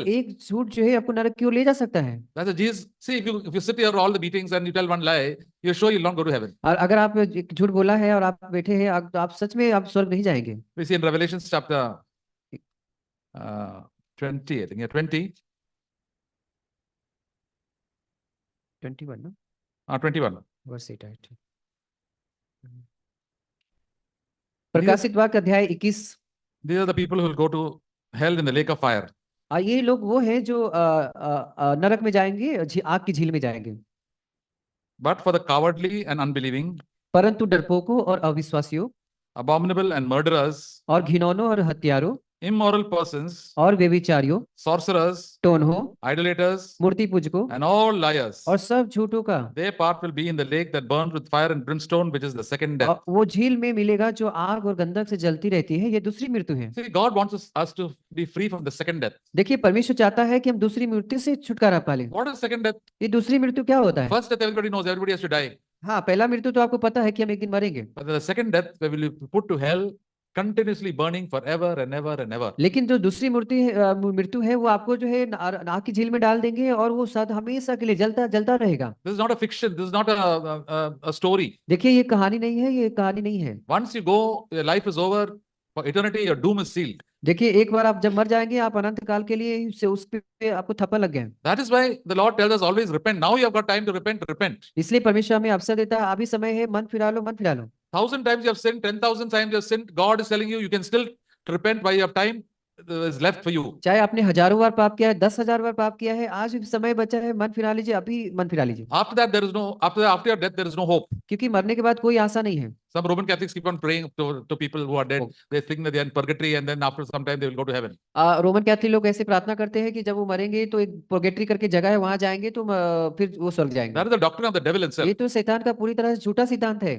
एक झूठ जो है आपको नरक की ओर ले जा सकता है। That's a Jesus. See, if you sit here all the meetings and you tell one lie, you're sure you'll not go to heaven. और अगर आप एक झूठ बोला है और आप बैठे हैं तो आप सच में आप स्वर्ग नहीं जाएंगे। We see in Revelation chapter 20, I think, yeah, 20. 21 ना? 21. वर्स 8 है। प्रकाशित वाक्य अध्याय 21। These are the people who will go to hell in the lake of fire. ये लोग वो हैं जो नरक में जाएंगे, आग की झील में जाएंगे। But for the cowardly and unbelieving, परंतु डरपोकों और अविश्वासियों, abominable and murderers, और घिनौनों और हत्यारों, immoral persons, और व्यभिचारियों, sorcerers, टोन्हों, idolaters, Murthy पूजकों, and all liars, और सब झूठों का their part will be in the lake that burns with fire and brimstone, which is the second death. वो झील में मिलेगा जो आग और गंधक से जलती रहती है। ये दूसरी मृत्यु है। See, God wants us to be free from the second death. देखिए, परमेश्वर चाहता है कि हम दूसरी मृत्यु से छुटकारा पा लें। What is second death? ये दूसरी मृत्यु क्या होता है? First death, everybody knows, everybody has to die. हाँ, पहला मृत्यु तो आपको पता है कि हम एक दिन मरेंगे। But the second death, where will you put to hell, continuously burning forever and ever and ever. लेकिन जो दूसरी मृत्यु है वो आपको जो है आग की झील में डाल देंगे और वो सदा हमेशा के लिए जलता जलता रहेगा। This is not a fiction. This is not a story. देखिए, ये कहानी नहीं है, ये कहानी नहीं है। Once you go, your life is over. For eternity, your doom is sealed. देखिए, एक बार आप जब मर जाएंगे, आप अनंत काल के लिए से उस पे आपको थप्पड़ लग गया। That is why the Lord tells us always repent. Now you have got time to repent. Repent. इसलिए परमेश्वर हमें अवसर देता है, अभी समय है, मन फिरा लो, मन फिरा लो। 1,000 times you have sinned, 10,000 times you have sinned. God is telling you, you can still repent while you have time is left for you. चाहे आपने हजारों बार पाप किया है, 10,000 बार पाप किया है, आज भी समय बचा है, मन फिरा लीजिए, अभी मन फिरा लीजिए। After that, there is no, after your death, there is no hope. क्योंकि मरने के बाद कोई आशा नहीं है। Some Roman Catholics keep on praying to people who are dead. They think that they are in purgatory and then after some time they will go to heaven. Roman Catholic लोग ऐसे प्रार्थना करते हैं कि जब वो मरेंगे तो एक पुर्गेटरी करके जगह है, वहां जाएंगे तो फिर वो स्वर्ग जाएंगे। That is the doctrine of the devil himself. ये तो शैतान का पूरी तरह से झूठा सिद्धांत है।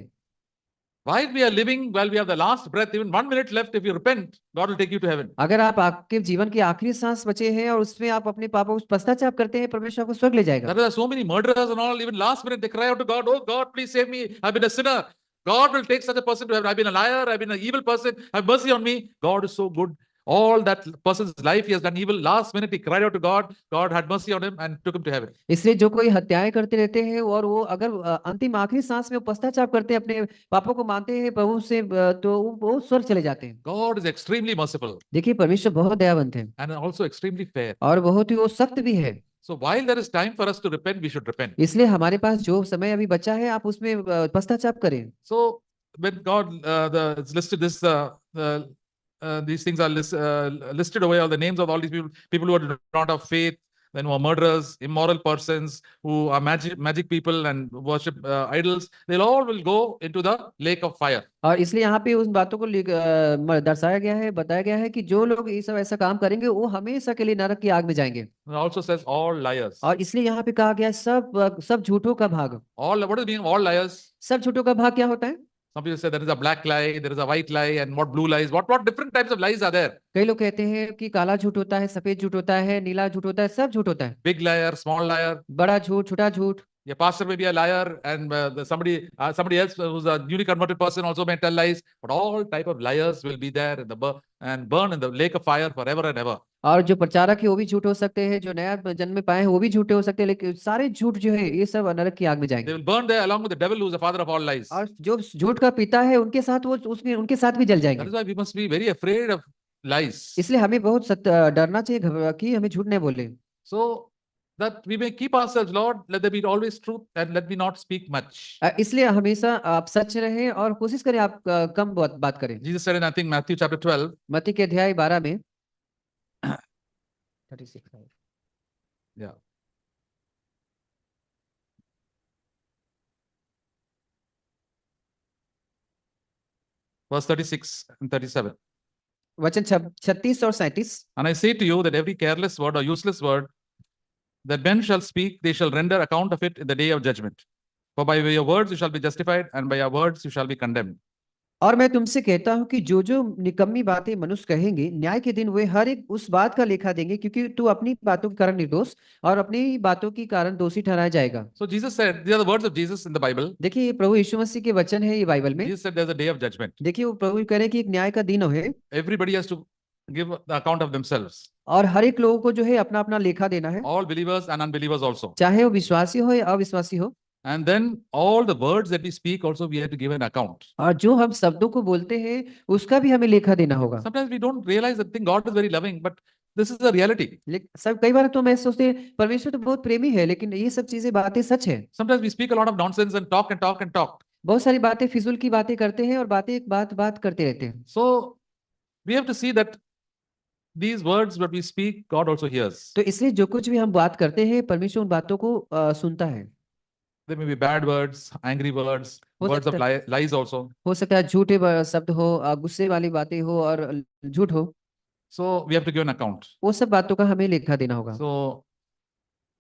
While we are living, while we have the last breath, even 1 minute left, if you repent, God will take you to heaven. अगर आप आपके जीवन की आखिरी सांस बचे हैं और उसमें आप अपने पापों को पश्चाताप करते हैं, परमेश्वर आपको स्वर्ग ले जाएगा। There are so many murderers and all, even last minute they cry out to God, oh God, please save me, I've been a sinner. God will take such a person to heaven. I've been a liar, I've been an evil person, have mercy on me. God is so good. All that person's life he has done evil. Last minute he cried out to God. God had mercy on him and took him to heaven. इसलिए जो कोई हत्याएं करते रहते हैं और वो अगर अंतिम आखिरी सांस में पश्चाताप करते हैं, अपने पापों को मानते हैं प्रभु से, तो वो स्वर्ग चले जाते हैं। God is extremely merciful. देखिए, परमेश्वर बहुत दयावंत है and also extremely fair. और बहुत ही वो सख्त भी है। So while there is time for us to repent, we should repent. इसलिए हमारे पास जो समय अभी बचा है, आप उसमें पश्चाताप करें। So when God it's listed this these things are listed over all the names of all these people who are not of faith, then who are murderers, immoral persons, who are magic people and worship idols, they'll all will go into the lake of fire. और इसलिए यहाँ पे उन बातों को दर्शाया गया है, बताया गया है कि जो लोग ये सब ऐसा काम करेंगे वो हमेशा के लिए नरक की आग में जाएंगे। It also says all liars. और इसलिए यहाँ पे कहा गया सब झूठों का भाग। All, what is the meaning of all liars? सब झूठों का भाग क्या होता है? Some people say there is a black lie, there is a white lie, and what blue lies. What different types of lies are there? कई लोग कहते हैं कि काला झूठ होता है, सफेद झूठ होता है, नीला झूठ होता है, सब झूठ होता है। Big liar, small liar. बड़ा झूठ, छोटा झूठ। A pastor may be a liar, and somebody else who's a newly converted person also may tell lies. But all type of liars will be there in the and burn in the lake of fire forever and ever. और जो प्रचारक है वो भी झूठे हो सकते हैं, जो नया जन्म में पाए हैं वो भी झूठे हो सकते हैं, लेकिन सारे झूठ जो है ये सब नरक की आग में जाएंगे। They will burn there along with the devil, who is the father of all lies. और जो झूठ का पिता है उनके साथ वो उसमें उनके साथ भी जल जाएंगे। That is why we must be very afraid of lies. इसलिए हमें बहुत डरना चाहिए कि हमें झूठ नहीं बोले। So that we may keep ourselves, Lord, let there be always truth and let me not speak much. इसलिए हमेशा आप सच रहें और कोशिश करें आप कम बात करें। Jesus said in, I think, Matthew chapter 12. मत्ती के अध्याय 12 में 36 Yeah. Verse 36 and 37. वचन 36 और 37। And I say to you that every careless word or useless word that men shall speak, they shall render account of it in the day of judgment. For by your words you shall be justified, and by your words you shall be condemned. और मैं तुमसे कहता हूं कि जो जो निकम्मी बातें मनुष्य कहेंगे, न्याय के दिन वे हर एक उस बात का लेखा देंगे, क्योंकि तू अपनी बातों के कारण निर्दोष और अपनी बातों के कारण दोषी ठहराया जाएगा। So Jesus said, these are the words of Jesus in the Bible. देखिए, ये प्रभु यीशु मसीह के वचन है ये बाइबल में। Jesus said there's a day of judgment. देखिए, वो प्रभु कह रहे हैं कि एक न्याय का दिन है। Everybody has to give the account of themselves. और हर एक लोगों को जो है अपना अपना लेखा देना है, all believers and unbelievers also. चाहे वो विश्वासी हो या अविश्वासी हो। And then all the words that we speak also we have to give an account. और जो हम शब्दों को बोलते हैं उसका भी हमें लेखा देना होगा। Sometimes we don't realize that think God is very loving, but this is the reality. लेकिन सब कई बार तो मैं सोचते हैं परमेश्वर तो बहुत प्रेमी है, लेकिन ये सब चीजें बातें सच है। Sometimes we speak a lot of nonsense and talk and talk and talk. बहुत सारी बातें फिजूल की बातें करते हैं और बातें बात बात करते रहते हैं। So we have to see that these words that we speak, God also hears. तो इसलिए जो कुछ भी हम बात करते हैं परमेश्वर उन बातों को सुनता है। There may be bad words, angry words, हो words of सकता है lies also. हो सकता है झूठे शब्द हो, गुस्से वाली बातें हो और झूठ हो, So we have to give an account. वो सब बातों का हमें लेखा देना होगा।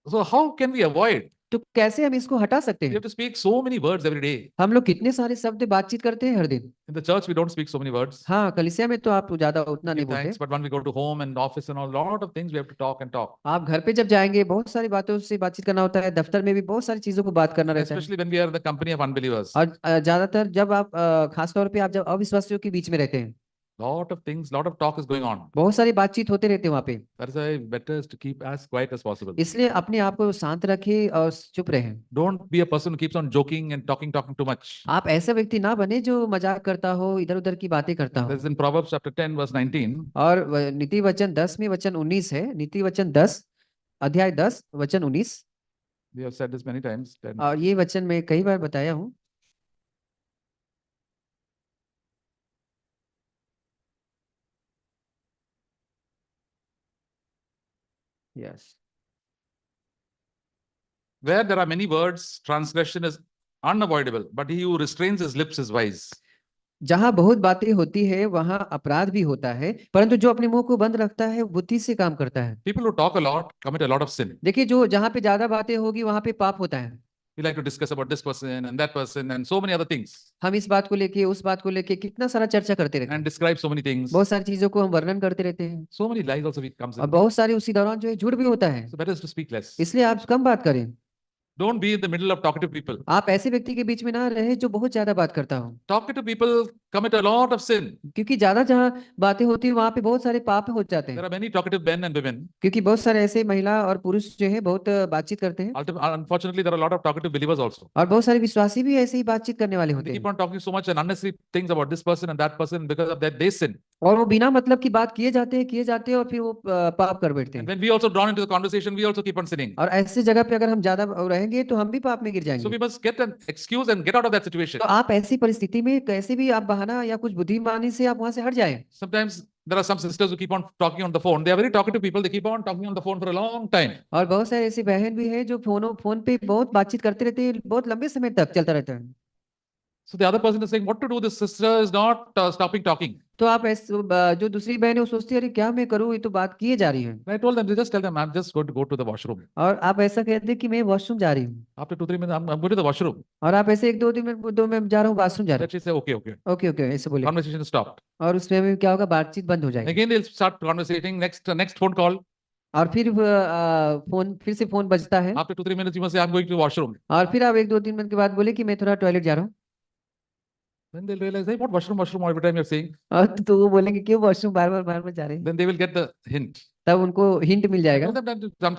So how can we avoid? तो कैसे हम इसको हटा सकते We हैं? have to speak so many words every day. हम लोग कितने सारे शब्द बातचीत करते हैं हर दिन। In the church, we don't speak so many words. हाँ, कलीसिया में तो आप ज्यादा उतना नहीं Give बोलते। thanks, but when we go to home and office and all, lot of things we have to talk and talk. आप घर पे जब जाएंगे बहुत सारी बातों से बातचीत करना होता है, दफ्तर में भी बहुत सारी चीजों को बात करना रहता है। Especially when we are in the company of unbelievers. और ज्यादातर जब आप खास तौर पे आप जब अविश्वासियों के बीच में रहते हैं, Lot of things, lot of talk is going on. बहुत सारी बातचीत होते रहते हैं वहां पे। That is why better is to keep as quiet as possible. इसलिए अपने आप को शांत रखें और चुप रहें। Don't be a person who keeps on joking and talking too much. आप ऐसा व्यक्ति ना बने जो मजाक करता हो, इधर उधर की बातें करता हो। This is in Proverbs chapter 10 verse 19. और नीति वचन 10 में वचन 19 है। नीति वचन 10 अध्याय 10 वचन 19। We have said this many times. 10. और ये वचन मैं कई बार बताया हूँ। Yes. Where there are many words, transgression is unavoidable, but he who restrains his lips is wise. जहां बहुत बातें होती है वहां अपराध भी होता है, परंतु जो अपने मुंह को बंद रखता है बुद्धि से काम करता है। People who talk a lot commit a lot of sin. देखिए, जो जहां पे ज्यादा बातें होगी वहां पे पाप होता है। We like to discuss about this person and that person and so many other things हम इस बात को लेके उस बात को लेके कितना सारा चर्चा करते रहते and हैं। describe so many things. बहुत सारी चीजों को हम वर्णन करते रहते हैं So many lies also comes और in. बहुत सारी उसी दौरान जो है झूठ भी होता है। So better is to speak less. इसलिए आप कम बात करें। Don't be in the middle of talkative people. आप ऐसे व्यक्ति के बीच में ना रहे जो बहुत ज्यादा बात करता हो, Talkative people commit a lot of sin. क्योंकि ज्यादा जहाँ बातें होती है वहां पे बहुत सारे पाप हो जाते There हैं। are many talkative men and women. क्योंकि बहुत सारे ऐसे महिला और पुरुष जो है बहुत बातचीत करते हैं, Unfortunately, there are a lot of talkative believers also. और बहुत सारे विश्वासी भी ऐसे ही बातचीत करने वाले They होते keep हैं। on talking so much and unnecessary things about this person and that person because of that they sin. और वो बिना मतलब की बात किए जाते हैं और फिर वो पाप कर बैठते And हैं। when we also drawn into the conversation, we also keep on sinning. और ऐसी जगह पे अगर हम ज्यादा रहेंगे तो हम भी पाप में गिर So जाएंगे। we must get an excuse and get out of that situation. तो आप ऐसी परिस्थिति में कैसे भी आप बहाना या कुछ बुद्धिमानी से आप वहां से हट जाएं। Sometimes there are some sisters who keep on talking on the phone. They are very talkative people. They keep on talking on the phone for a long time. और बहुत सारे ऐसी बहन भी है जो फोन पे बहुत बातचीत करते रहते हैं, बहुत लंबे समय तक चलता रहता है। So the other person is saying, "What to do? This sister is not stopping talking." तो आप जो दूसरी बहन है वो सोचती है अरे क्या मैं करूँ, ये तो बात किए जा रही है। I told them, just tell them, I'm just going to go to the washroom. और आप ऐसा कहते हैं कि मैं वॉशरूम जा रही हूँ, After 2-3 minutes, I'm going to the washroom. और आप ऐसे 1-2 मिनट 2 मिनट जा रहा हूँ, वॉशरूम जा रहा That she say, okay, okay. हूँ, ओके ओके ऐसे बोले, Conversation is stopped. और उसमें भी क्या होगा, बातचीत बंद हो जाएगी। Again, they'll start conversating. Next phone call. और फिर फिर से फोन बजता है, After 2-3 minutes, you must say, I'm going to the washroom. और फिर आप 1-2-3 मिनट के बाद बोले कि मैं थोड़ा टॉयलेट जा रहा हूँ। Then they'll realize, hey, what washroom every time you're saying. और तो वो बोलेंगे क्यों वॉशरूम बार बार जा रहे हैं। Then they will get the hint. तब उनको हिंट मिल जाएगा।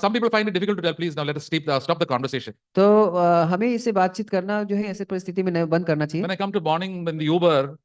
Some people find it difficult to tell, please now let us stop the conversation. तो हमें इससे बातचीत करना जो है ऐसे परिस्थिति में बंद करना चाहिए। When I come to morning in the Uber,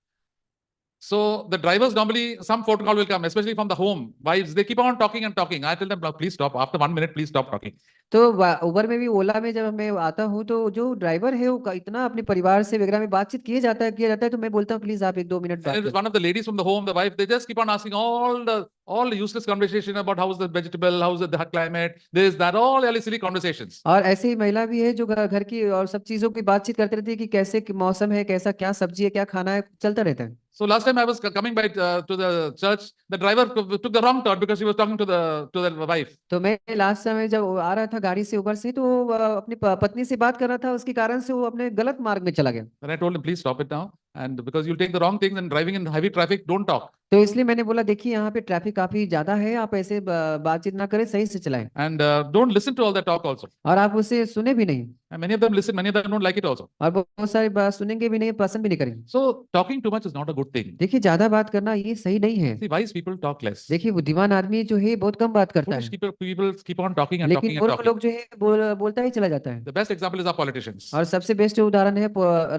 so the drivers normally, some phone call will come, especially from the home. Wives, they keep on talking and talking. I tell them, please stop. After 1 minute, please stop talking. तो उबर में भी, ओला में जब मैं आता हूँ तो जो ड्राइवर है वो इतना अपने परिवार से वगैरह में बातचीत किया जाता है, तो मैं बोलता हूँ प्लीज आप 1-2 मिनट बात And it is करें। one of the ladies from the home, the wife, they just keep on asking all the useless conversation about how's the vegetable, how's the climate, this, that, all really silly conversations. और ऐसी ही महिला भी है जो घर की और सब चीजों की बातचीत करते रहती है कि कैसे मौसम है, कैसा क्या सब्जी है, क्या खाना है, चलता रहता है। So last time I was coming by to the church, the driver took the wrong turn because he was talking to the wife. तो मैं लास्ट समय जब आ रहा था गाड़ी से ऊपर से, तो वो अपनी पत्नी से बात कर रहा था, उसके कारण से वो अपने गलत मार्ग में चला गया। Then I told him, please stop it now. And because you'll take the wrong things and driving in heavy traffic, don't talk. तो इसलिए मैंने बोला देखिए यहाँ पे ट्रैफिक काफी ज्यादा है, आप ऐसे बातचीत ना करें, सही से चलाएं। And don't listen to all that talk also. और आप उसे सुने भी नहीं। And many of them listen, many of them don't like it also. और बहुत सारी बात सुनेंगे भी नहीं, पसंद भी नहीं करेंगे। So talking too much is not a good thing. देखिए ज्यादा बात करना ये सही नहीं है। See, wise people talk less. देखिए बुद्धिमान आदमी जो है बहुत कम बात करता Foolish है, people keep on talking and लेकिन talking and मूर्ख talking. लोग जो है बोलता ही चला जाता है। The best example is our politicians. और सबसे बेस्ट उदाहरण है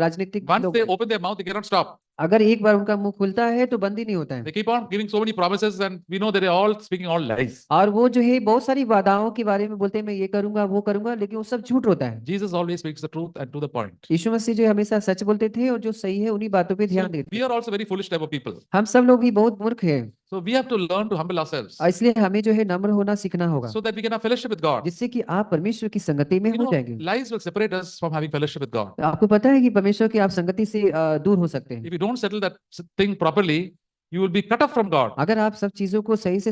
राजनीतिक Once लोग। they open their mouth, they cannot stop. अगर एक बार उनका मुंह खुलता है तो बंद ही नहीं होता है। They keep on giving so many promises, and we know that they are all speaking all lies. और वो जो है बहुत सारी वादाओं के बारे में बोलते हैं, मैं ये करूंगा वो करूंगा, लेकिन वो सब झूठ होता है। Jesus always speaks the truth and to the point. यीशु मसीह जो हमेशा सच बोलते थे और जो सही है उन्हीं बातों पे So ध्यान देते we थे। are also very foolish type of people. हम सब लोग भी बहुत मूर्ख हैं, So we have to learn to humble ourselves और इसलिए हमें जो है नम्र होना सीखना होगा, so that we can have fellowship with God. जिससे कि आप परमेश्वर की संगति में You हो know, जाएंगे। lies will separate us from having fellowship with God. आपको पता है कि परमेश्वर की आप संगति से दूर हो सकते हैं। If you don't settle that thing properly, you will be cut off from God. अगर आप सब चीजों को सही से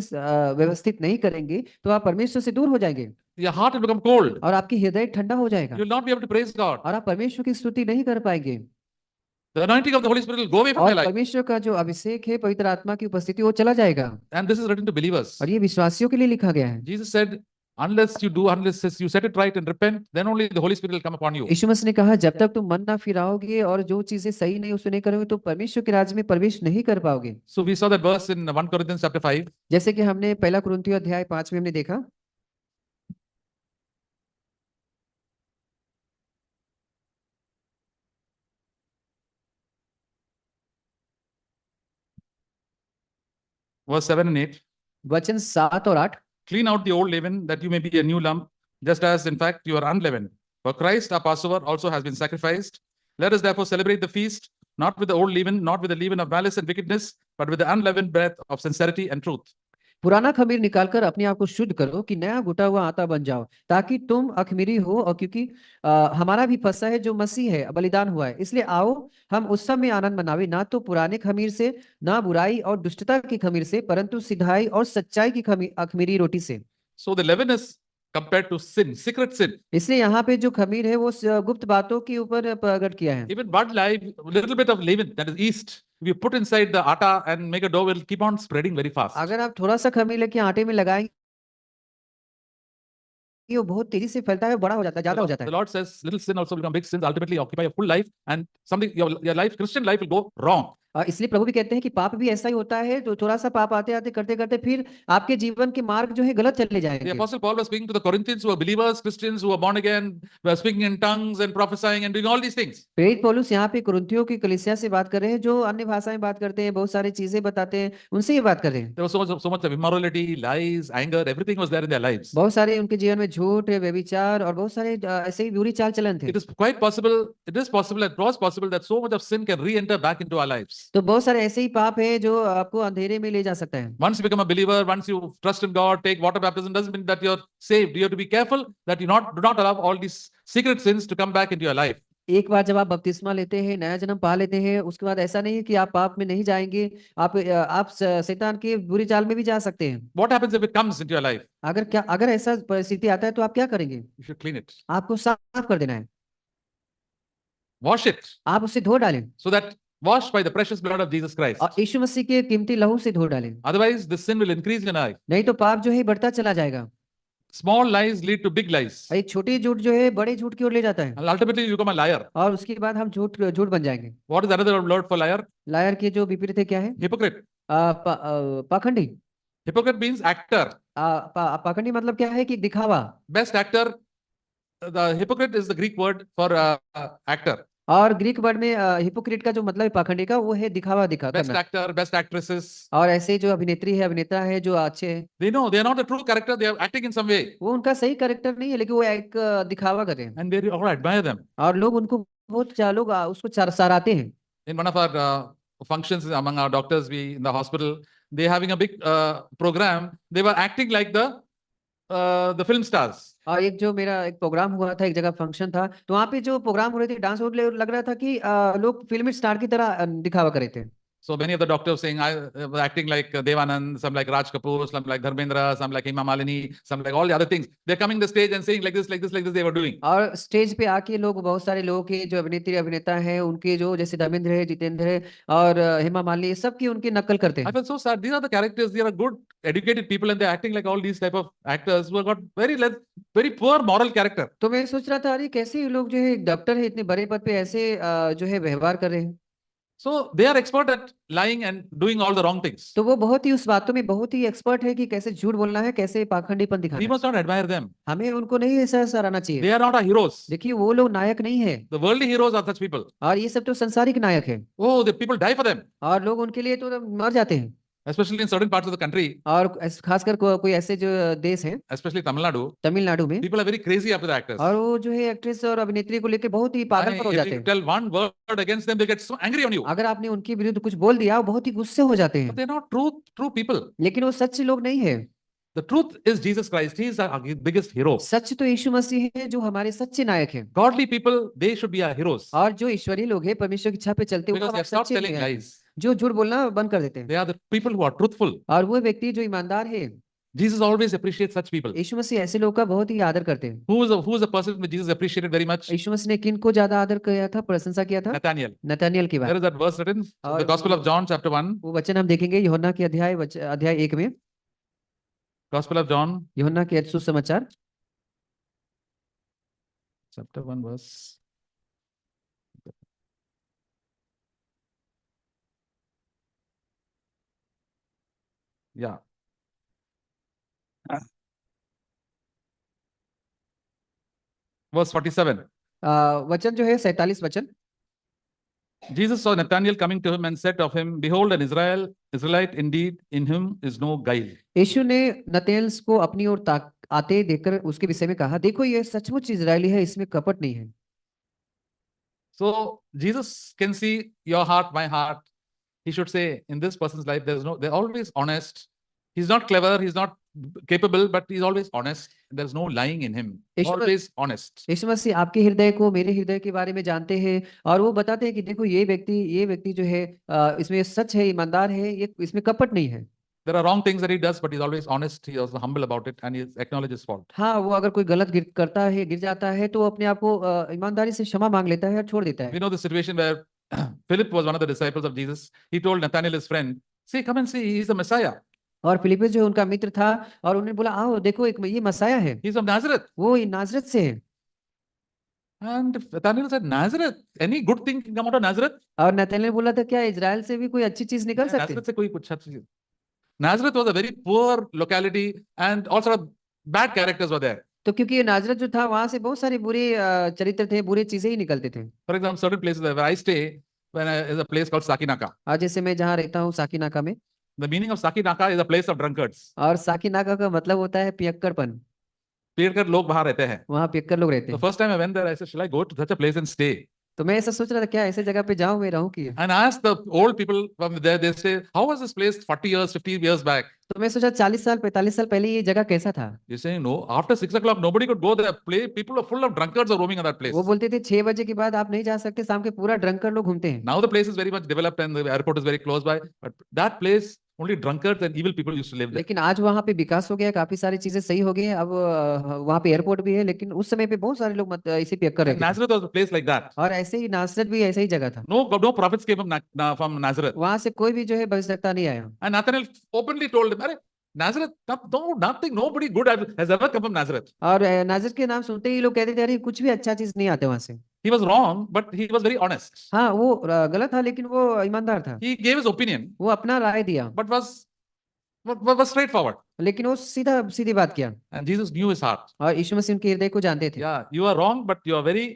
व्यवस्थित नहीं करेंगे तो आप परमेश्वर से दूर हो जाएंगे, Your heart will become cold. और आपकी हृदय ठंडा हो जाएगा, You will not be able to praise God. और आप परमेश्वर की स्तुति नहीं कर पाएंगे, The anointing of the Holy Spirit will go away from और your life. परमेश्वर का जो अभिषेक है, पवित्र आत्मा की उपस्थिति, वो चला जाएगा। And this is written to believers. और ये विश्वासियों के लिए लिखा गया है। Jesus said, unless you set it right and repent, then only the Holy Spirit will come upon you. यीशु मसीह ने कहा जब तक तुम मन ना फिराओगे और जो चीजें सही नहीं उसको नहीं करोगे तो परमेश्वर के राज्य में प्रवेश नहीं कर पाओगे। So we saw that verse in 1 Corinthians chapter 5. जैसे कि हमने पहला कुरिन्थियों अध्याय 5 में हमने देखा, Verse 7 and 8. वचन 7 और 8। Clean out the old leaven, that you may be a new lump, just as in fact you are unleavened. For Christ our Passover also has been sacrificed. Let us therefore celebrate the feast, not with the old leaven, not with the leaven of malice and wickedness, but with the unleavened bread of sincerity and truth. पुराना खमीर निकालकर अपने आप को शुद्ध करो कि नया गुटा हुआ आटा बन जाओ, ताकि तुम अखमीरी हो, और क्योंकि हमारा भी फसह है जो मसीह है बलिदान हुआ है, इसलिए आओ हम उस सब में आनंद मनावे, ना तो पुराने खमीर से, ना बुराई और दुष्टता की खमीर से, परंतु सिधाई और सच्चाई की अखमीरी रोटी से। So the leaven is compared to sin, secret sin. इसलिए यहाँ पे जो खमीर है वो गुप्त बातों के ऊपर प्रकट किया है। Even but life, little bit of leaven, that is yeast, if you put inside the atta and make a dough, will keep on spreading very fast. अगर आप थोड़ा सा खमीर लेके आटे में लगाएंगे वो बहुत तेजी से फैलता है, बड़ा हो जाता है, ज्यादा हो जाता The है। Lord says, little sin also will become big sins, ultimately occupy your full life, and something your life, Christian life, will go wrong. इसलिए प्रभु भी कहते हैं कि पाप भी ऐसा ही होता है, तो थोड़ा सा पाप आते आते करते करते फिर आपके जीवन के मार्ग जो है गलत चले The जाएंगे। Apostle Paul was speaking to the Corinthians who are believers, Christians who are born again, were speaking in tongues and prophesying and doing all these things. प्रेरित पौलुस यहाँ पे कुरिन्थियों की कलीसिया से बात कर रहे हैं, जो अन्य भाषा में बात करते हैं, बहुत सारी चीजें बताते हैं, उनसे ये बात कर रहे हैं। There was so much of immorality, lies, anger, everything was there in their lives. बहुत सारे उनके जीवन में झूठ, व्यभिचार और बहुत सारे ऐसे ही बुरी चाल चलन थे। It is possible that so much of sin can re-enter back into our lives. तो बहुत सारे ऐसे ही पाप है जो आपको अंधेरे में ले जा सकता है। Once you become a believer, once you trust in God, take water baptism, doesn't mean that you're saved. You have to be careful that you do not allow all these secret sins to come back into your life. एक बार जब आप बपतिस्मा लेते हैं, नया जन्म पा लेते हैं, उसके बाद ऐसा नहीं है कि आप पाप में नहीं जाएंगे, आप शैतान के बुरी चाल में भी जा सकते हैं। What happens if it comes into your life? अगर ऐसा परिस्थिति आता है तो आप क्या करेंगे? You should clean it. आपको साफ कर देना है, Wash it. आप उसे धो डालें, So that washed by the precious blood of Jesus Christ. और यीशु मसीह के कीमती लहू से धो डालें, Otherwise, this sin will increase in your life. नहीं तो पाप जो है बढ़ता चला जाएगा। Small lies lead to big lies. एक छोटी झूठ जो है बड़े झूठ की ओर ले जाता है, And ultimately, you become a liar. और उसके बाद हम झूठ बन जाएंगे। What is another word for liar? Liar के जो विपरीत है क्या है? Hypocrite. पाखंडी। Hypocrite means actor. पाखंडी मतलब क्या है? कि दिखावा। Best actor. The hypocrite is the Greek word for actor. और ग्रीक वर्ड में हिपोक्रेट का जो मतलब है पाखंडी का, वो है दिखावा Best करना। actor, best actresses. और ऐसे जो अभिनेत्री है, अभिनेता है जो अच्छे हैं, They know they are not a true character. They are acting in some way, वो उनका सही कैरेक्टर नहीं है, लेकिन वो एक दिखावा कर रहे हैं, and they all admire them. और लोग उनको बहुत लोग उसको सराहते हैं। In one of our functions among our doctors, we in the hospital, they having a big program. They were acting like the film stars. और एक जो मेरा एक प्रोग्राम हुआ था, एक जगह फंक्शन था, तो वहाँ पे जो प्रोग्राम हो रहे थे, डांस हो लग रहा था कि लोग फिल्म स्टार की तरह दिखावा कर रहे थे। So many of the doctors saying, I was acting like Devanand, some like Raj Kapoor, some like Dharmendra, some like Hema Malini, some like all the other things. They're coming the stage and saying like this, like this, like this, they were doing. और stage पे आके लोग, बहुत सारे लोग के जो अभिनेत्री अभिनेता हैं, उनके जो जैसे धर्मेंद्र है, जितेंद्र है और हेमा मालिनी, सबकी उनकी नकल करते I हैं। felt so sad. These are the characters. They are good, educated people, and they're acting like all these type of actors who have got very less very poor moral character. तो मैं सोच रहा था, अरे कैसे ये लोग जो है एक डॉक्टर है इतने बड़े पद पे ऐसे जो है व्यवहार कर रहे हैं। So they are expert at lying and doing all the wrong things. तो वो बहुत ही उस बातों में बहुत ही एक्सपर्ट है कि कैसे झूठ बोलना है, कैसे पाखंडीपन We दिखाना है। must not admire them. हमें उनको नहीं ऐसा सराहना They चाहिए। are not our heroes. देखिए वो लोग नायक नहीं है, The worldly heroes are such people. और ये सब तो संसारिक नायक है, Oh, the people die for them, और लोग उनके लिए तो मर जाते हैं। especially in certain parts of the country, और खासकर कोई ऐसे जो देश है, especially Tamil Nadu. तमिलनाडु में, People are very crazy after the actors. और वो जो है एक्ट्रेस और अभिनेत्री को लेकर बहुत ही पागल पर हो If जाते you हैं। tell one word against them, they get so angry on you. अगर आपने उनके विरुद्ध कुछ बोल दिया, वो बहुत ही गुस्से हो जाते But हैं। they're not true people. लेकिन वो सच्चे लोग नहीं है। The truth is Jesus Christ. He is our biggest hero. सच तो यीशु मसीह है जो हमारे सच्चे नायक हैं। Godly people, they should be our heroes और जो ईश्वरीय लोग हैं, परमेश्वर की इच्छा पे चलते हुए because they हमारे have stopped सच्चे telling नायक हैं, lies. जो झूठ बोलना बंद कर देते हैं। They are the people who are truthful. और वो व्यक्ति जो ईमानदार है, Jesus always appreciates such people. यीशु मसीह ऐसे लोगों का बहुत ही आदर करते हैं। Who is a person which Jesus appreciated very much? यीशु मसीह ने किन को ज्यादा आदर किया था, प्रशंसा किया था? Nathaniel. नतनिएल की There बात। is that verse written in the और Gospel of John, chapter 1. वो वचन हम देखेंगे यूहन्ना के अध्याय 1 में, Gospel of John, यूहन्ना के सुसमाचार chapter 1, verse. Yeah. Verse 47. वचन जो है 47 वचन। Jesus saw Nathanael coming to him and said of him, Behold, an Israelite indeed, in whom is no guile. यीशु ने नतनेल को अपनी ओर आते देखकर उसके विषय में कहा, देखो ये सचमुच इजरायली है, इसमें कपट नहीं है। So Jesus can see your heart, my heart. He should say, in this person's life, they're always honest. He's not clever, he's not capable, but he's always honest. There's no lying in him. Always honest. यीशु मसीह आपके हृदय को, मेरे हृदय के बारे में जानते हैं, और वो बताते हैं कि देखो ये व्यक्ति जो है इसमें सच है, ईमानदार है, ये इसमें कपट नहीं है। There are wrong things that he does, but he's always honest. He's also humble about it, and he acknowledges his fault. हाँ, वो अगर कोई गलत करता है, गिर जाता है, तो वो अपने आप को ईमानदारी से क्षमा मांग लेता है और छोड़ देता है। We know the situation where Philip was one of the disciples of Jesus. He told Nathanael, his friend, see, come and see, he's the Messiah. और फिलिप्पुस जो उनका मित्र था, और उन्होंने बोला, आओ देखो, एक ये मसाया है, He's of Nazareth. वो नाजरत से है। And Nathanael said, Nazareth? Any good thing can come out of Nazareth? और नतनेल ने बोला था, क्या इजराइल से भी कोई अच्छी चीज निकल सकती है? Nazareth से कोई कुछ अच्छी चीज. Nazareth was a very poor locality, and all sort of bad characters were there. तो क्योंकि ये नाजरत जो था, वहां से बहुत सारे बुरे चरित्र थे, बुरे चीजें ही निकलते थे। For example, certain places where I stay, is a place called Sakinaka. आज जैसे मैं जहाँ रहता हूँ, साकीनाका में, The meaning of Sakinaka is a place of drunkards. और साकीनाका का मतलब होता है पियक्कड़पन। पीकर लोग बाहर रहते हैं. वहाँ पियक्कर लोग रहते The हैं। first time I went there, I said, shall I go to such a place and stay? तो मैं ऐसा सोच रहा था, क्या ऐसे जगह पे जाऊं, मैं रहूं कि? And I asked the old people from there, they say, how was this place 40 years, 50 years back? तो मैं सोचा 40 साल 45 साल पहले ये जगह कैसा था? You say, no, after 6 o'clock, nobody could go there. People are full of drunkards are roaming in that place. वो बोलते थे 6 बजे के बाद आप नहीं जा सकते, शाम के पूरा ड्रंकर लोग घूमते हैं। Now the place is very much developed and the airport is very close by. But that place, only drunkards and evil people used to live there. लेकिन आज वहाँ पे विकास हो गया, काफी सारी चीजें सही हो गई हैं, अब वहाँ पे एयरपोर्ट भी है, लेकिन उस समय पे बहुत सारे लोग इसी पियक्कर And रहते थे। Nazareth was a place like that. और ऐसे ही नासरत भी ऐसा ही जगह था। No prophets came from Nazareth. वहां से कोई भी जो है भविष्यवक्ता नहीं आया। And Nathanael openly told him, Arey, Nazareth, nothing, nobody good has ever come from Nazareth. और नाजरत के नाम सुनते ही लोग कहते थे, अरे कुछ भी अच्छा चीज नहीं आते वहां से। He was wrong, but he was very honest. हाँ, वो गलत था, लेकिन वो ईमानदार था। He gave his opinion, वो अपना राय दिया, but was straightforward. लेकिन वो सीधी बात किया। And Jesus knew his heart. और यीशु मसीह उनके हृदय को जानते थे। Yeah, you are wrong, but you are very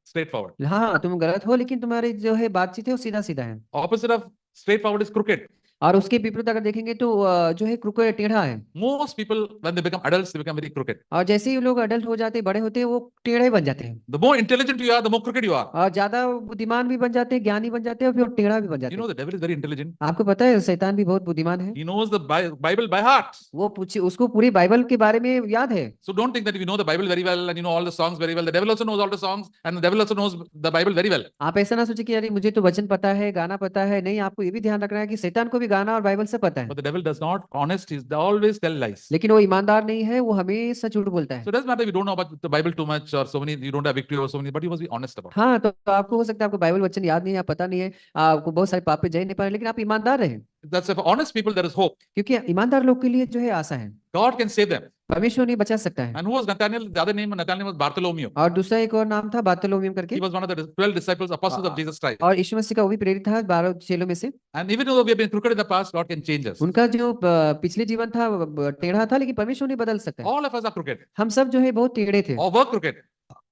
straightforward. हाँ, तुम गलत हो, लेकिन तुम्हारी जो है बातचीत है वो सीधा सीधा है। Opposite of straightforward is crooked. और उसके विपरीत अगर देखेंगे तो जो है क्रुकेड, टेढ़ा है। Most people, when they become adults, they become very crooked. और जैसे ही लोग अडल्ट हो जाते हैं, बड़े होते हैं, वो टेढ़े बन जाते हैं। The more intelligent you are, the more crooked you are. और ज्यादा बुद्धिमान भी बन जाते हैं, ज्ञानी बन जाते हैं, और फिर टेढ़ा भी बन जाते You know हैं। the devil is very intelligent. आपको पता है शैतान भी बहुत बुद्धिमान है। He knows the Bible by heart. वो उसको पूरी बाइबल के बारे में याद है। So don't think that if you know the Bible very well and you know all the songs very well, the devil also knows all the songs and the devil also knows the Bible very well. आप ऐसा ना सोचे कि अरे मुझे तो वचन पता है, गाना पता है। नहीं, आपको ये भी ध्यान रखना है कि शैतान को भी गाना और बाइबल से पता है। But the devil does not honest. They always tell lies. लेकिन वो ईमानदार नहीं है, वो हमेशा झूठ बोलता है। So it doesn't matter if you don't know about the Bible too much or so many, you don't have victory over so many, but you must be honest about it. हाँ, तो आपको हो सकता है आपको बाइबल वचन याद नहीं है, पता नहीं है, आपको बहुत सारे पाप पे जय नहीं पा रहे, लेकिन आप ईमानदार रहे। That's for honest people there is hope. क्योंकि ईमानदार लोग के लिए जो है आशा है। God can save them. परमेश्वर नहीं बचा सकता है। And who was Nathaniel? The other name of Nathaniel was Bartholomew. और दूसरा एक और नाम था बार्थोलोमेव करके। He was one of the 12 disciples, apostles of Jesus Christ. और यीशु मसीह का वो भी प्रेरित था 12 चेलों में से। And even though we have been crooked in the past, God can change us. उनका जो पिछले जीवन था टेढ़ा था, लेकिन परमेश्वर नहीं बदल सकता है। All of us are crooked हम सब जो है बहुत टेढ़े थे or were crooked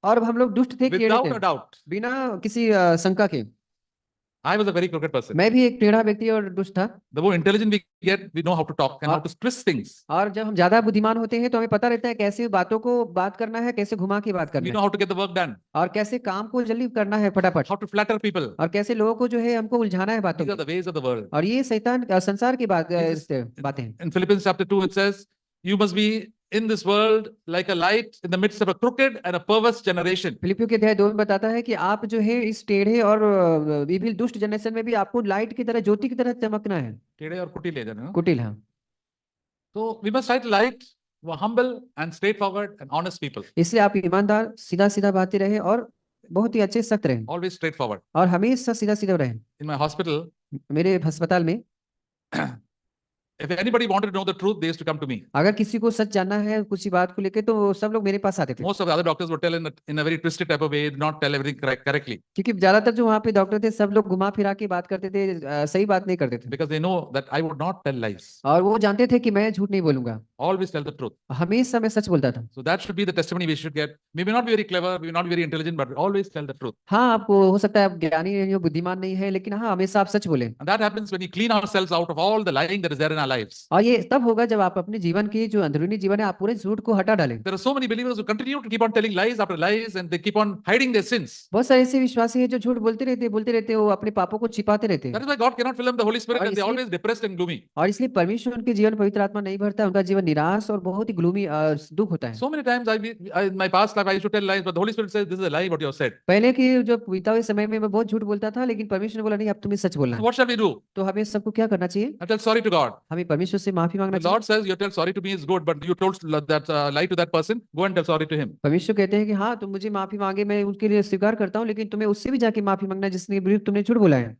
और हम लोग दुष्ट थे, टेढ़े without थे, a doubt. बिना किसी शंका के। I was a very crooked person. मैं भी एक टेढ़ा व्यक्ति और दुष्ट था। The more intelligent we get, we know how to talk and how to twist things. और जब हम ज्यादा बुद्धिमान होते हैं तो हमें पता रहता है कैसे बातों को बात करना है, कैसे घुमा के बात We करना know है, how to get the work done, और कैसे काम को जल्दी करना है फटाफट, how to flatter people. और कैसे लोगों को जो है हमको उलझाना है बातों These are में। the ways of the world. और ये शैतान संसार की बातें हैं। In Philippians chapter 2, it says, you must be in this world like a light in the midst of a crooked and a perverse generation. फिलिपियों के अध्याय 2 में बताता है कि आप जो है इस टेढ़े और विभिल दुष्ट जनरेशन में भी आपको लाइट की तरह, ज्योति की तरह चमकना है। टेढ़े और कुटिल है ना? कुटिल, हाँ। So we must fight light, we're humble and straightforward and honest people. इसलिए आप ईमानदार, सीधा सीधा बातें रहे और बहुत ही अच्छे सख्त रहे Always straightforward. और हमेशा सीधा सीधा रहे। In my hospital, मेरे अस्पताल में if anybody wanted to know the truth, they used to come to me. अगर किसी को सच जानना है किसी बात को लेके तो सब लोग मेरे पास आते थे। Most of the other doctors would tell in a very twisted type of way, not tell everything correctly. क्योंकि ज्यादातर जो वहाँ पे डॉक्टर थे सब लोग घुमा फिरा के बात करते थे, सही बात नहीं करते थे। Because they know that I would not tell lies. और वो जानते थे कि मैं झूठ नहीं बोलूंगा, Always tell the truth. हमेशा मैं सच बोलता था। So that should be the testimony we should get. Maybe not be very clever, maybe not be very intelligent, but always tell the truth. हाँ, आपको हो सकता है आप ज्ञानी नहीं हो, बुद्धिमान नहीं है, लेकिन हाँ हमेशा आप सच बोले। And that happens when we clean ourselves out of all the lying that is there in our lives. और ये तब होगा जब आप अपने जीवन की जो अंदरूनी जीवन है आप पूरे झूठ को हटा डालें। There are so many believers who continue to keep on telling lies after lies and they keep on hiding their sins. बहुत सारे ऐसे विश्वासी हैं जो झूठ बोलते रहते वो अपने पापों को छिपाते रहते That हैं। is why God cannot fill them the Holy Spirit और and they're इसलिए- always depressed and gloomy. और इसलिए परमेश्वर उनके जीवन पवित्र आत्मा नहीं भरता, उनका जीवन निराश और बहुत ही ग्लूमी दुख होता है। So many times in my past life I used to tell lies, but the Holy Spirit says this is a lie what you have said. पहले के जो बीता हुए समय में मैं बहुत झूठ बोलता था, लेकिन परमेश्वर ने बोला नहीं, अब तुम्हें सच बोलना So है। what shall we do? तो हमें सबको क्या करना चाहिए? I tell sorry to God. हमें परमेश्वर से माफी मांगना The चाहिए। Lord says you tell sorry to me is good, but you told that lie to that person, go and tell sorry to him. परमेश्वर कहते हैं कि हाँ तुम मुझे माफी मांगे, मैं उनके लिए स्वीकार करता हूँ, लेकिन तुम्हें उससे भी जाके माफी मांगना जिसने विरुद्ध तुमने झूठ बोला है।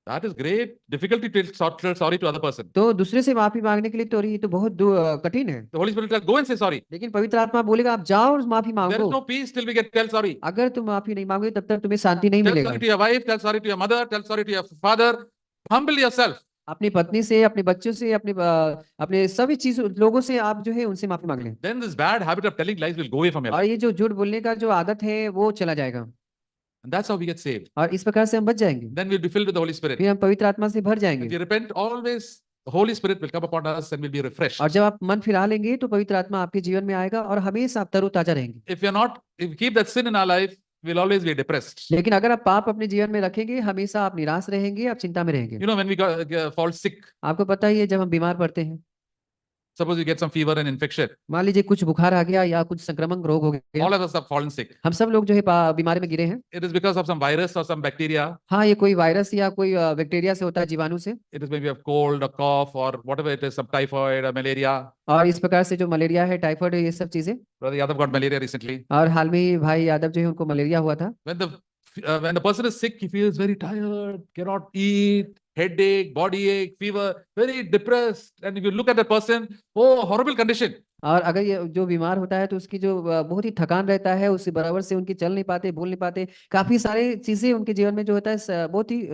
That is great difficulty to tell sorry to other person. तो दूसरे से माफी मांगने के लिए तो ये तो बहुत कठिन है, The Holy Spirit will go and say sorry. लेकिन पवित्र आत्मा बोलेगा आप जाओ और माफी There is मांगो। no peace till we get tell sorry. अगर तुम माफी नहीं मांगोगे तब तक तुम्हें शांति नहीं Tell मिलेगा। sorry to your wife, tell sorry to your mother, tell sorry to your father. Humble yourself. अपनी पत्नी से, अपने बच्चों से, अपने सभी चीज लोगों से आप जो है उनसे माफी मांग लें। Then this bad habit of telling lies will go away from your और life. ये जो झूठ बोलने का जो आदत है वो चला जाएगा And that's how we get saved. और इस प्रकार से हम बच जाएंगे, Then we'll be filled with the Holy Spirit. फिर हम पवित्र आत्मा से भर If जाएंगे। we repent, always the Holy Spirit will come upon us and we'll be refreshed. और जब आप मन फिरा लेंगे तो पवित्र आत्मा आपके जीवन में आएगा और हमेशा आप तरोताजा रहेंगे। If we keep that sin in our life, we'll always be depressed. लेकिन अगर आप पाप अपने जीवन में रखेंगे हमेशा आप निराश रहेंगे, आप चिंता में रहेंगे। You know, when we fall sick, आपको पता ही है जब हम बीमार पड़ते हैं, suppose you get some fever and infection, मान लीजिए कुछ बुखार आ गया या कुछ संक्रमण रोग हो गया, all of us have fallen sick. हम सब लोग जो है बीमारी में गिरे हैं। It is because of some virus or some bacteria. हाँ, ये कोई वायरस या कोई बैक्टीरिया से होता है, जीवाणु से। It is maybe a cold, a cough, or whatever it is, some typhoid or malaria. और इस प्रकार से जो मलेरिया है, टाइफाइड है, ये सब चीजें। Brother Yadav got malaria recently. और हाल में ही भाई यादव जो है उनको मलेरिया हुआ था। When the person is sick, he feels very tired, cannot eat, headache, body ache, fever, very depressed. And if you look at the person, oh, horrible condition. और अगर ये जो बीमार होता है तो उसकी जो बहुत ही थकान रहता है, उससे बराबर से उनकी चल नहीं पाते, बोल नहीं पाते, काफी सारी चीजें उनके जीवन में जो होता है बहुत ही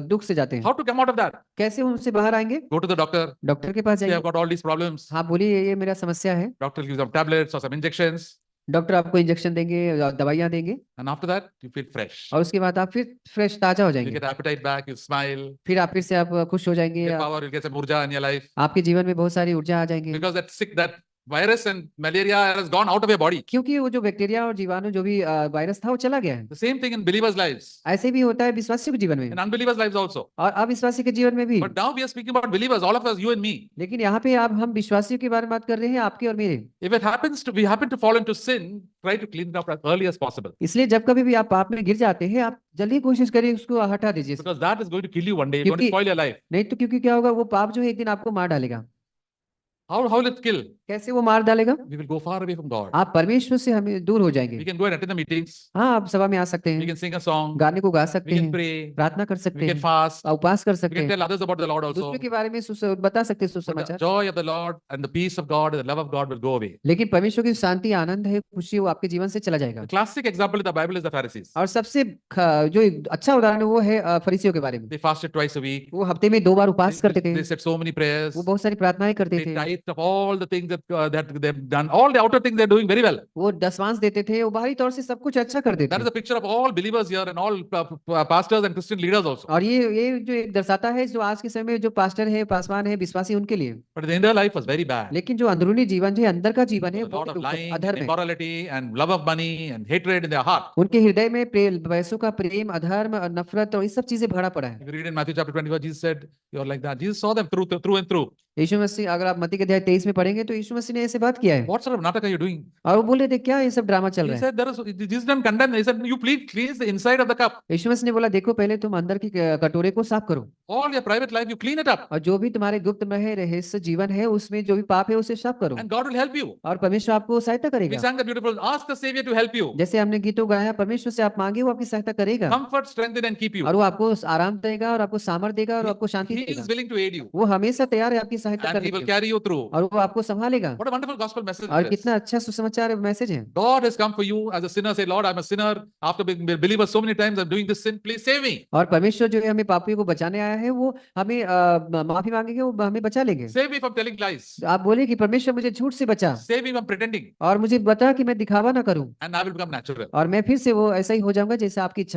दुख से जाते हैं। How to come out of that? कैसे उनसे बाहर आएंगे? Go to the doctor. Doctor के पास Say, जाइए। I've got all these problems. हाँ बोलिए, ये मेरा समस्या है। Doctor gives some tablets or some injections. Doctor आपको इंजेक्शन देंगे, दवाइयाँ देंगे, And after that, you feel fresh. और उसके बाद आप फिर फ्रेश ताजा हो You जाएंगे। get appetite back, you smile, फिर आप फिर से आप खुश हो जाएंगे, you get power, you get some urja in your life. आपके जीवन में बहुत सारी ऊर्जा आ जाएंगी, Because that virus and malaria has gone out of your body. क्योंकि वो जो बैक्टीरिया और जीवाणु जो भी वायरस था वो चला गया है। The same thing in believers' lives ऐसे भी होता है विश्वासियों के जीवन में and unbelievers' lives also. और अविश्वासी के जीवन में भी। But now we are speaking about believers, all of us, you and me. लेकिन यहाँ पे आप हम विश्वासियों के बारे में बात कर रहे हैं, आपके और मेरे। If we happen to fall into sin, try to clean it up as early as possible. इसलिए जब कभी भी आप पाप में गिर जाते हैं, आप जल्दी कोशिश करिए उसको हटा दीजिए, Because that is going to kill you one day. It's going to क्योंकि- spoil your life. नहीं तो क्योंकि क्या होगा, वो पाप जो है एक दिन आपको मार डालेगा। How will it kill? कैसे वो मार डालेगा? We will go far away from God. आप परमेश्वर से हमें दूर हो We जाएंगे। can go and attend the meetings. हाँ, आप सभा में आ सकते We हैं, can sing a song. गाने को गा We सकते can हैं, pray. प्रार्थना कर We सकते can हैं, fast. उपवास कर We सकते can हैं, tell others about the Lord दूसरों also. के बारे में बता सकते हैं But the सुसमाचार। joy of the Lord and the peace of God and the love of God will go away. लेकिन परमेश्वर की शांति, आनंद है, खुशी, वो आपके जीवन से चला जाएगा। The classic example in the Bible is the Pharisees. और सबसे जो एक अच्छा उदाहरण है वो है फरीसियों के बारे में। They fasted twice a week. वो हफ्ते में 2 बार उपवास करते थे, They said so many prayers. वो बहुत सारी प्रार्थनाएं करते They थे, tithed of all the things that they've done. All the outer things they're doing very well. वो दशमांश देते थे, वो बाहरी तौर से सब कुछ अच्छा करते That थे। is a picture of all believers here and all pastors and Christian leaders also. और ये जो एक दर्शाता है जो आज के समय में जो पास्टर है, पासवान है, विश्वासी उनके लिए। But the inner life was very bad. लेकिन जो अंदरूनी जीवन जो है, अंदर का जीवन है, A lot of बहुत lying, and अधर्म है। immorality, and love of money, and hatred in their heart. उनके हृदय में पैसों का प्रेम, अधर्म और नफरत और ये सब चीजें भरा पड़ा है। If you read in Matthew chapter 24, Jesus said, "You're like that." Jesus saw them through and through. यीशु मसीह, अगर आप मत्ती के अध्याय 23 में पढ़ेंगे तो यीशु मसीह ने ऐसे बात किया है। What sort of natak are you doing? और वो बोल रहे थे क्या ये सब ड्रामा चल He रहा है? said, Jesus didn't condemn. He said, you please cleanse the inside of the cup. यीशु मसीह ने बोला देखो पहले तुम अंदर की कटोरे को साफ करो, All your private life, you clean it up. और जो भी तुम्हारे गुप्त में है, रहस्य जीवन है, उसमें जो भी पाप है उसे साफ करो, And God will help you. और परमेश्वर आपको सहायता We करेगा। sang the beautiful, ask the Savior to help you. जैसे हमने गीतों गाया, परमेश्वर से आप मांगे वो आपकी सहायता करेगा, Comfort, strengthen, and keep you. और वो आपको आराम देगा और आपको सामर्थ देगा और आपको शांति He देगा। is willing to aid you. वो हमेशा तैयार है आपकी सहायता And करने He will के लिए, carry you through. और वो आपको संभालेगा। What a wonderful gospel message और it कितना is. अच्छा सुसमाचार मैसेज है। God has come for you as a sinner. Say, Lord, I'm a sinner. After being a believer so many times, I'm doing this sin. Please save me. और परमेश्वर जो है हमें पापियों को बचाने आया है, वो हमें माफी मांगेंगे, वो हमें बचा लेंगे। Save me from telling lies. आप बोले कि परमेश्वर मुझे झूठ से बचा, Save me from pretending. और मुझे बता कि मैं दिखावा ना करूं, And I will become natural. और मैं फिर से वो ऐसा ही हो जाऊंगा जैसा आपकी इच्छा